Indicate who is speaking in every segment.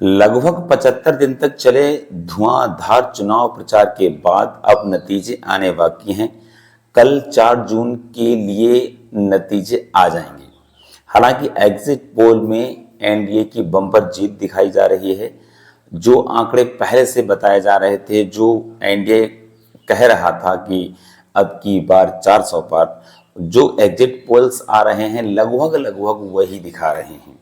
Speaker 1: लगभग 75 दिन तक चले धुआंधार चुनाव प्रचार के बाद अब नतीजे आने बाकी हैं। कल 4 जून के लिए नतीजे आ जाएंगे। हालांकि एग्जिट पोल में एनडीए की बम्पर जीत दिखाई जा रही है। जो आंकड़े पहले से बताए जा रहे थे, जो एनडीए कह रहा था कि अब की बार 400 पार, जो एग्जिट पोल्स आ रहे हैं लगभग लगभग वही दिखा रहे हैं।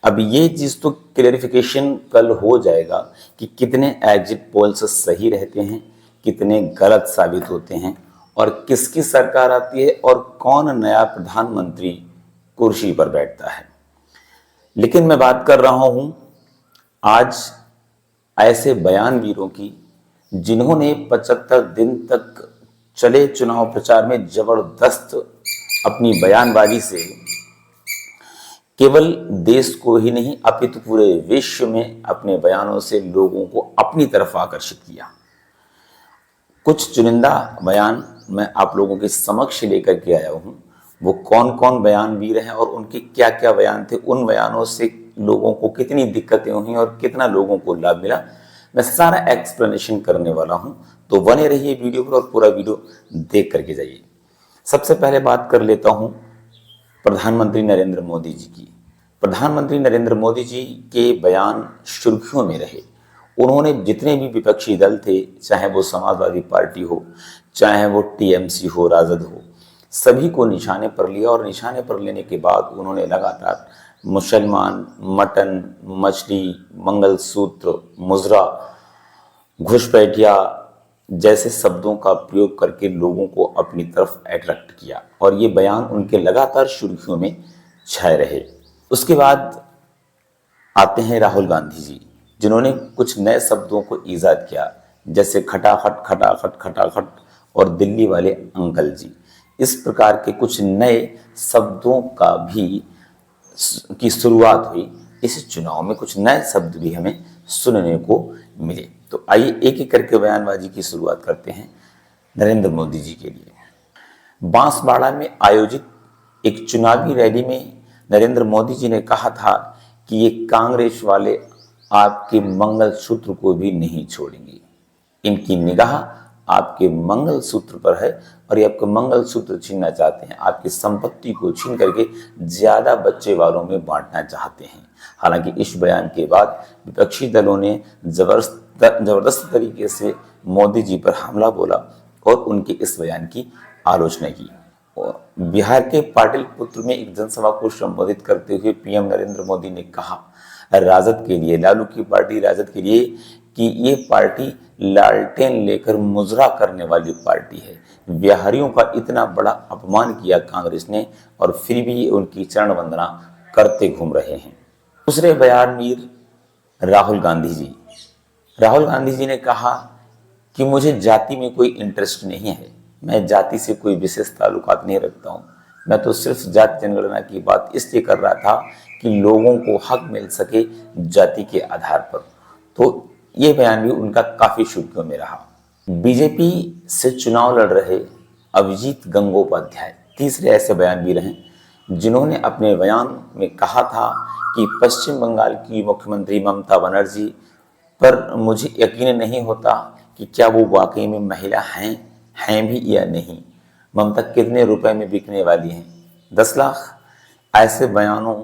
Speaker 1: अब ये चीज़ तो क्लेरिफिकेशन कल हो जाएगा कि कितने एग्जिट पोल्स सही रहते हैं, कितने गलत साबित होते हैं और किसकी सरकार आती है और कौन नया प्रधानमंत्री कुर्सी पर बैठता है। लेकिन मैं बात कर रहा हूं आज ऐसे बयानवीरों की जिन्होंने 75 दिन तक चले चुनाव प्रचार में जबरदस्त अपनी बयानबाजी से केवल देश को ही नहीं अपितु पूरे विश्व में अपने बयानों से लोगों को अपनी तरफ आकर्षित किया। कुछ चुनिंदा बयान मैं आप लोगों के समक्ष लेकर के आया हूं। वो कौन कौन बयानवीर हैं और उनके क्या क्या बयान थे, उन बयानों से लोगों को कितनी दिक्कतें हुई और कितना लोगों को लाभ मिला, मैं सारा एक्सप्लेनेशन करने वाला हूं। तो बने रहिए वीडियो पर और पूरा वीडियो देख करके जाइए। सबसे पहले बात कर लेता हूं प्रधानमंत्री नरेंद्र मोदी जी की। प्रधानमंत्री नरेंद्र मोदी जी के बयान सुर्खियों में रहे। उन्होंने जितने भी विपक्षी दल थे, चाहे वो समाजवादी पार्टी हो, चाहे वो टीएमसी हो, राजद हो, सभी को निशाने पर लिया और निशाने पर लेने के बाद उन्होंने लगातार मुसलमान, मटन, मछली, मंगलसूत्र, मुजरा, घुसपैठिया जैसे शब्दों का प्रयोग करके लोगों को अपनी तरफ अट्रैक्ट किया और ये बयान उनके लगातार सुर्खियों में छाए रहे। उसके बाद आते हैं राहुल गांधी जी, जिन्होंने कुछ नए शब्दों को ईजाद किया, जैसे खटाखट खटाखट खटाखट और दिल्ली वाले अंकल जी। इस प्रकार के कुछ नए शब्दों का भी की शुरुआत हुई। इस चुनाव में कुछ नए शब्द भी हमें सुनने को मिले। तो आइए एक एक करके बयानबाजी की शुरुआत करते हैं नरेंद्र मोदी जी के लिए। बांसवाड़ा में आयोजित एक चुनावी रैली में नरेंद्र मोदी जी ने कहा था कि ये कांग्रेस वाले आपके मंगलसूत्र को भी नहीं छोड़ेंगे। इनकी निगाह आपके मंगलसूत्र पर है और ये आपका मंगलसूत्र छीनना चाहते हैं, आपकी संपत्ति को छीन करके ज्यादा बच्चे वालों में बांटना चाहते हैं। हालांकि इस बयान के बाद विपक्षी दलों ने जबरदस्त तरीके से मोदी जी पर हमला बोला और उनके इस बयान की आलोचना की। और बिहार के पाटिल पुत्र में एक जनसभा को संबोधित करते हुए पीएम नरेंद्र मोदी ने कहा राजद के लिए, लालू की पार्टी राजद के लिए, कि ये पार्टी लालटेन लेकर मुजरा करने वाली पार्टी है। बिहारियों का इतना बड़ा अपमान किया कांग्रेस ने और फिर भी उनकी चरण वंदना करते घूम रहे हैं। दूसरे बयानवीर राहुल गांधी जी। राहुल गांधी जी ने कहा कि मुझे जाति में कोई इंटरेस्ट नहीं है, मैं जाति से कोई विशेष ताल्लुकात नहीं रखता हूँ, मैं तो सिर्फ जाति जनगणना की बात इसलिए कर रहा था कि लोगों को हक मिल सके जाति के आधार पर। तो ये बयान भी उनका काफी सुर्खियों में रहा। बीजेपी से चुनाव लड़ रहे अभिजीत गंगोपाध्याय तीसरे ऐसे बयानवीर हैं जिन्होंने अपने बयान में कहा था कि पश्चिम बंगाल की मुख्यमंत्री ममता बनर्जी पर मुझे यकीन नहीं होता कि क्या वो वाकई में महिला हैं भी या नहीं। ममता कितने रुपए में बिकने वाली हैं? 10 लाख। ऐसे बयानों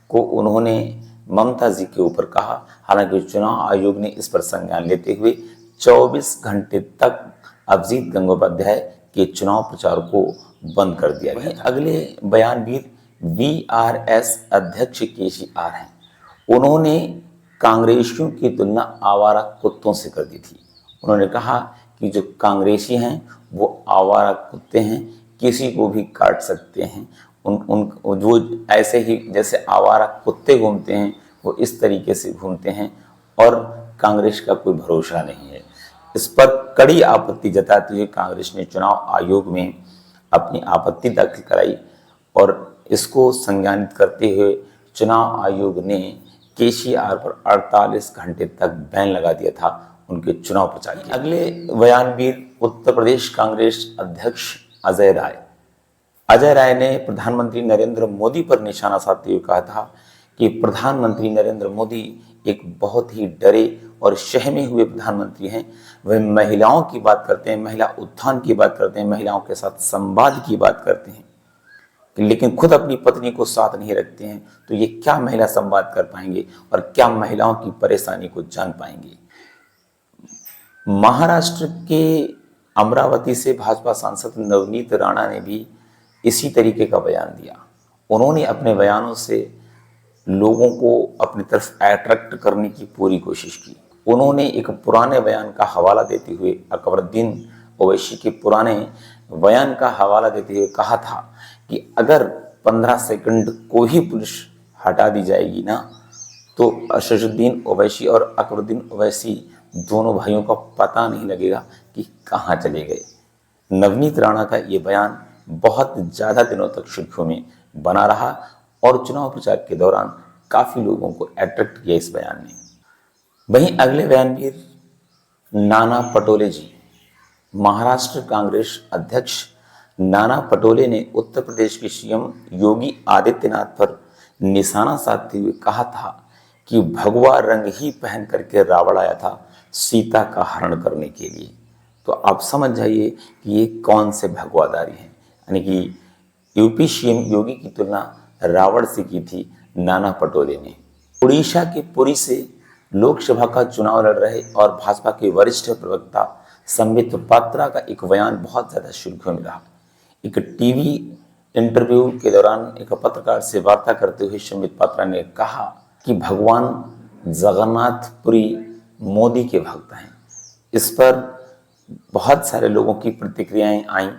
Speaker 1: को उन्होंने ममता जी के ऊपर कहा। हालांकि चुनाव आयोग ने इस पर संज्ञान लेते हुए 24 घंटे तक अभिजीत गंगोपाध्याय के चुनाव प्रचार को बंद कर दिया गया। अगले बयानवीर वीआरएस अध्यक्ष केसी आर हैं। उन्होंने कांग्रेसियों की तुलना आवारा कुत्तों से कर दी थी। उन्होंने कहा कि जो कांग्रेसी हैं वो आवारा कुत्ते हैं, किसी को भी काट सकते हैं। वो ऐसे ही जैसे आवारा कुत्ते घूमते हैं वो इस तरीके से घूमते हैं और कांग्रेस का कोई भरोसा नहीं है। इस पर कड़ी आपत्ति जताते हुए कांग्रेस ने चुनाव आयोग में अपनी आपत्ति दाखिल कराई और इसको संज्ञानित करते हुए चुनाव आयोग ने केसीआर पर 48 घंटे तक बैन लगा दिया था उनके चुनाव प्रचार के। अगले बयानवीर उत्तर प्रदेश कांग्रेस अध्यक्ष अजय राय। अजय राय ने प्रधानमंत्री नरेंद्र मोदी पर निशाना साधते हुए कहा था कि प्रधानमंत्री नरेंद्र मोदी एक बहुत ही डरे और सहमे हुए प्रधानमंत्री हैं। वह महिलाओं की बात करते हैं, महिला उत्थान की बात करते हैं, महिलाओं के साथ संवाद की बात करते हैं, लेकिन खुद अपनी पत्नी को साथ नहीं रखते हैं, तो ये क्या महिला संवाद कर पाएंगे और क्या महिलाओं की परेशानी को जान पाएंगे। महाराष्ट्र के अमरावती से भाजपा सांसद नवनीत राणा ने भी इसी तरीके का बयान दिया। उन्होंने अपने बयानों से लोगों को अपनी तरफ अट्रैक्ट करने की पूरी कोशिश की। उन्होंने एक पुराने बयान का हवाला देते हुए, अकबरुद्दीन ओवैसी के पुराने बयान का हवाला देते हुए कहा था कि अगर 15 सेकंड को ही पुलिस हटा दी जाएगी ना, तो असदुद्दीन ओवैसी और अकबरुद्दीन ओवैसी दोनों भाइयों का पता नहीं लगेगा कि कहाँ चले गए। नवनीत राणा का ये बयान बहुत ज़्यादा दिनों तक सुर्खियों में बना रहा और चुनाव प्रचार के दौरान काफ़ी लोगों को अट्रैक्ट किया इस बयान ने। वहीं अगले बयानवीर नाना पटोले जी, महाराष्ट्र कांग्रेस अध्यक्ष नाना पटोले ने उत्तर प्रदेश के सीएम योगी आदित्यनाथ पर निशाना साधते हुए कहा था कि भगवा रंग ही पहन करके रावण आया था सीता का हरण करने के लिए। तो आप समझ जाइए कि ये कौन से भगवादारी हैं। यानी कि यूपी सीएम योगी की तुलना रावण से की थी नाना पटोले ने। उड़ीसा के पुरी से लोकसभा का चुनाव लड़ रहे और भाजपा के वरिष्ठ प्रवक्ता संबित पात्रा का एक बयान बहुत ज्यादा सुर्खियों में रहा। एक टीवी इंटरव्यू के दौरान एक पत्रकार से वार्ता करते हुए संबित पात्रा ने कहा कि भगवान जगन्नाथपुरी मोदी के भक्त हैं। इस पर बहुत सारे लोगों की प्रतिक्रियाएं आईं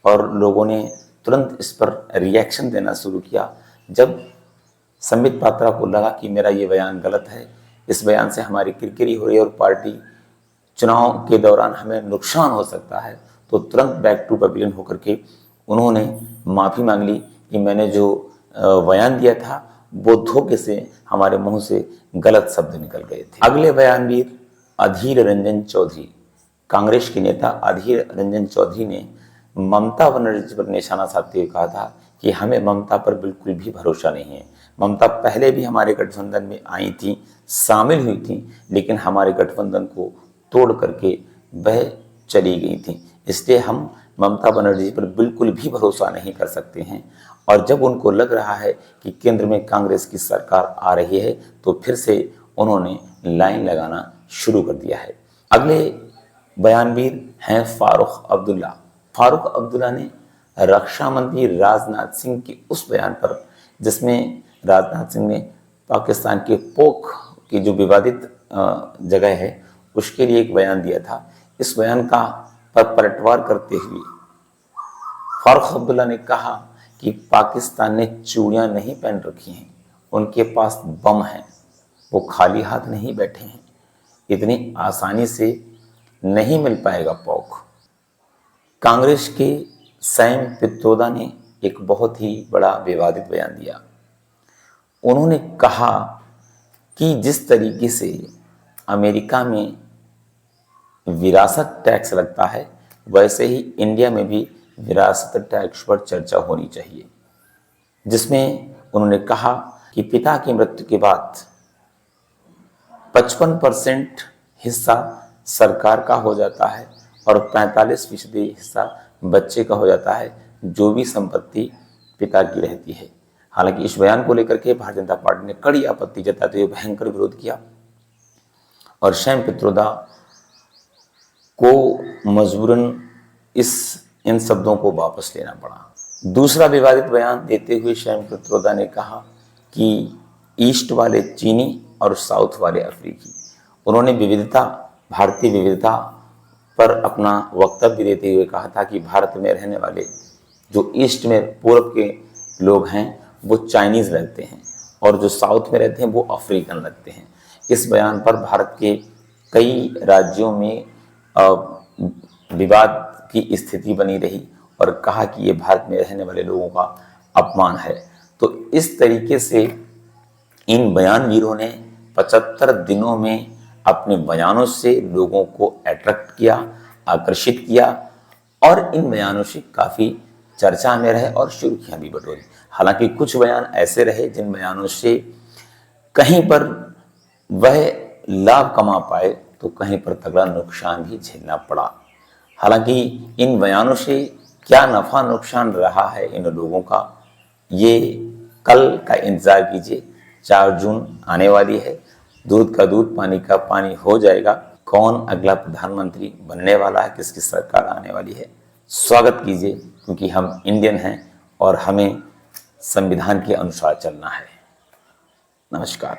Speaker 1: और लोगों ने तुरंत इस पर रिएक्शन देना शुरू किया। जब संबित पात्रा को लगा कि मेरा ये बयान गलत है, इस बयान से हमारी किरकिरी हो रही है और पार्टी चुनाव के दौरान हमें नुकसान हो सकता है, तो तुरंत बैक टू पवेलियन होकर के उन्होंने माफ़ी मांग ली कि मैंने जो बयान दिया था वो धोखे से हमारे मुंह से गलत शब्द निकल गए थे। अगले बयानवीर अधीर रंजन चौधरी, कांग्रेस के नेता अधीर रंजन चौधरी ने ममता बनर्जी पर निशाना साधते हुए कहा था कि हमें ममता पर बिल्कुल भी भरोसा नहीं है। ममता पहले भी हमारे गठबंधन में आई थी, शामिल हुई थी, लेकिन हमारे गठबंधन को तोड़ करके वह चली गई थी। इसलिए हम ममता बनर्जी पर बिल्कुल भी भरोसा नहीं कर सकते हैं। और जब उनको लग रहा है कि केंद्र में कांग्रेस की सरकार आ रही है, तो फिर से उन्होंने लाइन लगाना शुरू कर दिया है। अगले बयानवीर हैं फारूक अब्दुल्ला। फारूक अब्दुल्ला ने रक्षा मंत्री राजनाथ सिंह के उस बयान पर, जिसमें राजनाथ सिंह ने पाकिस्तान के पोख की जो विवादित जगह है उसके लिए एक बयान दिया था, इस बयान का पर पलटवार करते हुए फारूक अब्दुल्ला ने कहा कि पाकिस्तान ने चूड़ियां नहीं पहन रखी हैं, उनके पास बम है, वो खाली हाथ नहीं बैठे हैं, इतनी आसानी से नहीं मिल पाएगा पोख। कांग्रेस के सैम पित्रोदा ने एक बहुत ही बड़ा विवादित बयान दिया। उन्होंने कहा कि जिस तरीके से अमेरिका में विरासत टैक्स लगता है, वैसे ही इंडिया में भी विरासत टैक्स पर चर्चा होनी चाहिए, जिसमें उन्होंने कहा कि पिता की मृत्यु के बाद 55% हिस्सा सरकार का हो जाता है और 45% हिस्सा बच्चे का हो जाता है, जो भी संपत्ति पिता की रहती है। हालांकि इस बयान को लेकर के भारतीय जनता पार्टी ने कड़ी आपत्ति जताते हुए भयंकर विरोध किया और सैम पित्रोदा को मजबूरन इन शब्दों को वापस लेना पड़ा। दूसरा विवादित बयान देते हुए सैम पित्रोदा ने कहा कि ईस्ट वाले चीनी और साउथ वाले अफ्रीकी। उन्होंने भारतीय विविधता पर अपना वक्तव्य देते हुए कहा था कि भारत में रहने वाले जो ईस्ट में पूर्व के लोग हैं वो चाइनीज़ लगते हैं और जो साउथ में रहते हैं वो अफ्रीकन लगते हैं। इस बयान पर भारत के कई राज्यों में विवाद की स्थिति बनी रही और कहा कि ये भारत में रहने वाले लोगों का अपमान है। तो इस तरीके से इन बयानवीरों ने 75 दिनों में अपने बयानों से लोगों को अट्रैक्ट किया, आकर्षित किया और इन बयानों से काफ़ी चर्चा में रहे और सुर्खियां भी बटोरी। हालांकि कुछ बयान ऐसे रहे जिन बयानों से कहीं पर वह लाभ कमा पाए तो कहीं पर तगड़ा नुकसान भी झेलना पड़ा। हालांकि इन बयानों से क्या नफा नुकसान रहा है इन लोगों का, ये कल का इंतजार कीजिए। 4 जून आने वाली है, दूध का दूध पानी का पानी हो जाएगा। कौन अगला प्रधानमंत्री बनने वाला है, किसकी सरकार आने वाली है, स्वागत कीजिए, क्योंकि हम इंडियन हैं और हमें संविधान के अनुसार चलना है। नमस्कार।